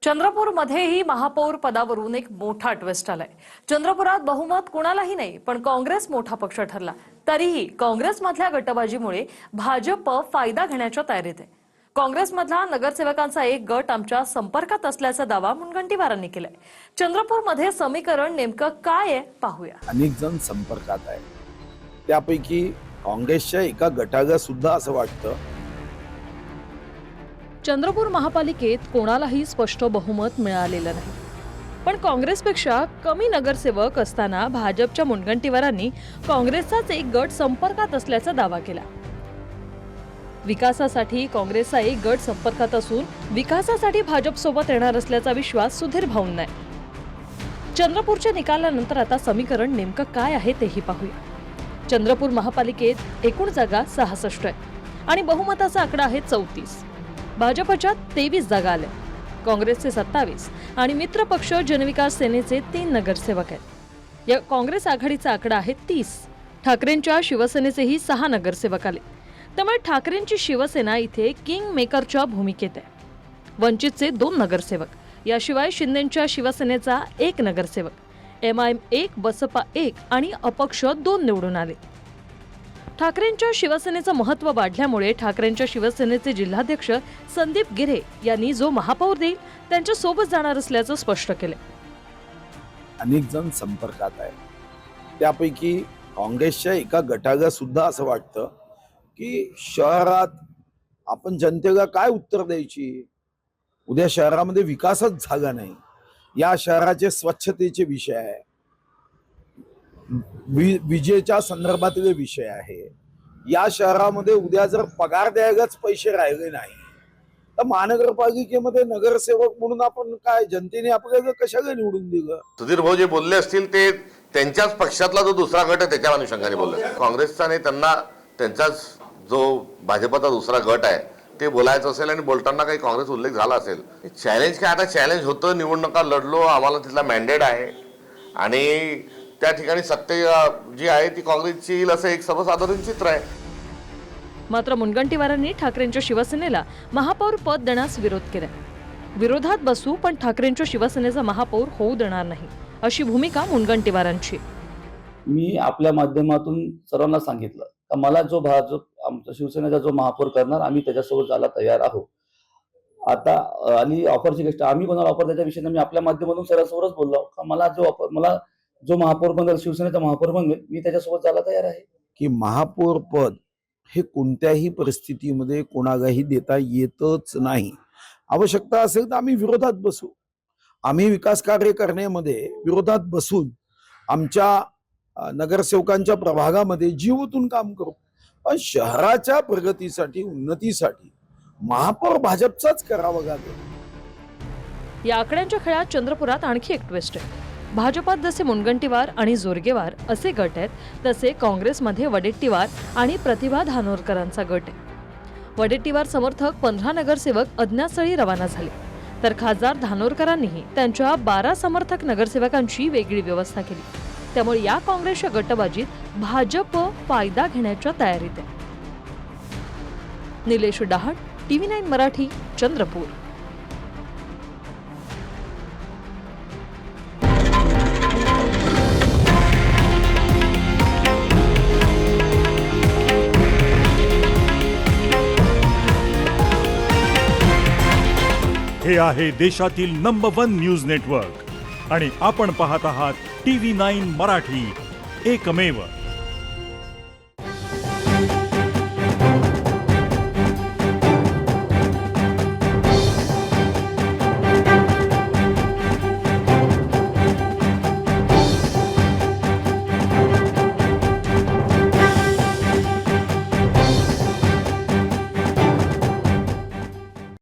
चंद्रपूरमध्येही महापौर पदावरून एक मोठा ट्विस्ट आलाय। चंद्रपुरात बहुमत कुणालाही नाही, पण काँग्रेस मोठा पक्ष ठरला। तरीही काँग्रेसमधल्या गटबाजीमुळे भाजप फायदा घेण्याच्या तयारीत आहे। काँग्रेसमधला नगरसेवकांचा एक गट आमच्या संपर्कात असल्याचा दावा मुनगंटीवारांनी केलाय। चंद्रपूरमध्ये समीकरण नेमकं काय आहे पाहूया। अनेक जण संपर्कात आहे, त्यापैकी काँग्रेसच्या एका गटाला सुद्धा असं वाटतं चंद्रपूर महापालिकेत कोणालाही स्पष्ट बहुमत मिळालेलं नाही, पण काँग्रेसपेक्षा कमी नगरसेवक असताना भाजपच्या मुनगंटीवारांनी काँग्रेसचाच एक गट संपर्कात असल्याचा दावा केला। विकासासाठी काँग्रेसचा एक गट संपर्कात असून विकासासाठी भाजपसोबत येणार असल्याचा विश्वास सुधीर भाऊंना आहे। चंद्रपूरच्या निकालानंतर आता समीकरण नेमकं काय आहे तेही पाहूया। चंद्रपूर महापालिकेत एकूण जागा 66 आहे आणि बहुमताचा आकडा आहे 34। भाजपच्या 23 जागा आल्या, काँग्रेसचे 27 आणि मित्रपक्ष जनविकास सेनेचे 3 नगरसेवक आहेत। या काँग्रेस आघाडीचा आकडा आहे 30। ठाकरेंच्या शिवसेनेचेही 6 नगरसेवक आले, त्यामुळे ठाकरेंची शिवसेना इथे किंग मेकरच्या भूमिकेत आहे। वंचितचे 2 नगरसेवक, याशिवाय शिंदेंच्या शिवसेनेचा 1 नगरसेवक, MIM 1, बसपा 1 आणि अपक्ष 2 निवडून आले। ठाकरेंच्या शिवसेनेचं महत्त्व वाढल्यामुळे ठाकरेंच्या शिवसेनेचे जिल्हाध्यक्ष संदीप गिरे यांनी जो महापौर देईल त्यांच्या सोबत जाणार असल्याचं स्पष्ट केलं। अनेक जण संपर्कात आहे, त्यापैकी काँग्रेसच्या एका गटाला सुद्धा असं वाटतं की शहरात आपण जनतेला काय उत्तर द्यायची। उद्या शहरामध्ये विकासच झाला नाही, या शहराचे स्वच्छतेचे विषय आहे, विजेच्या संदर्भातले विषय आहे। या शहरामध्ये उद्या जर पगार द्यायलाच पैसे राहिले नाही तर महानगरपालिकेमध्ये नगरसेवक म्हणून आपण काय जनतेने आपल्याला कशाला निवडून दिलं। सुधीर भाऊ जे बोलले असतील ते त्यांच्याच पक्षातला जो दुसरा गट आहे त्याच्या अनुषंगाने बोलले। काँग्रेसचा नाही, त्यांना त्यांचाच जो भाजपचा दुसरा गट आहे ते बोलायचं असेल आणि बोलताना काही काँग्रेस उल्लेख झाला असेल। चॅलेंज काय, आता चॅलेंज होतं, निवडणुका लढलो, आम्हाला तिथला मॅन्डेट आहे आणि त्या ठिकाणी सत्य जी आहे ती काँग्रेसची येईल असं एक सर्वसाधारण चित्र आहे। मात्र मुनगंटीवारांनी ठाकरेंच्या शिवसेनेला महापौर पद देण्यास विरोध केला। विरोधात बसू पण ठाकरेंच्या शिवसेनेचा महापौर होऊ देणार नाही, अशी भूमिका मुनगंटीवारांची। मी आपल्या माध्यमातून सर्वांना सांगितलं की मला जो भाजप आमचा शिवसेनेचा जो महापौर करणार आम्ही त्याच्यासोबत जायला तयार आहोत। आता आणि ऑफरची गोष्ट आम्ही कोणाला ऑफर त्याच्या विषयी मी आपल्या माध्यमातून सरसवरच बोललो की मला जो महापौर बनल, शिवसेनेचा महापौर बनवेल, मी त्याच्यासोबत जायला तयार आहे। की महापौर पद हे कोणत्याही परिस्थितीमध्ये कोणालाही देता येतच नाही। आवश्यकता असेल तर आम्ही विरोधात बसू, आम्ही विकास कार्य करण्यामध्ये विरोधात बसून आमच्या नगरसेवकांच्या प्रभागामध्ये जीव ओतून काम करू, पण शहराच्या प्रगतीसाठी उन्नतीसाठी महापौर भाजपचाच करावा लागेल। या आकड्यांच्या खेळात चंद्रपुरात आणखी एक ट्विस्ट आहे। भाजपात जसे मुनगंटीवार आणि जोरगेवार असे गट आहेत, तसे काँग्रेसमध्ये वडेट्टीवार आणि प्रतिभा धानोरकरांचा गट आहे। वडेट्टीवार समर्थक 15 नगरसेवक अज्ञातस्थळी रवाना झाले, तर खासदार धानोरकरांनीही त्यांच्या 12 समर्थक नगरसेवकांची वेगळी व्यवस्था केली। त्यामुळे या काँग्रेसच्या गटबाजीत भाजप फायदा घेण्याच्या तयारीत आहे। निलेश डहाट, TV9 मराठी, चंद्रपूर। हे आहे देशातील नंबर 1 न्यूज नेटवर्क आणि आपण पाहत आहात TV9 मराठी, एकमेव।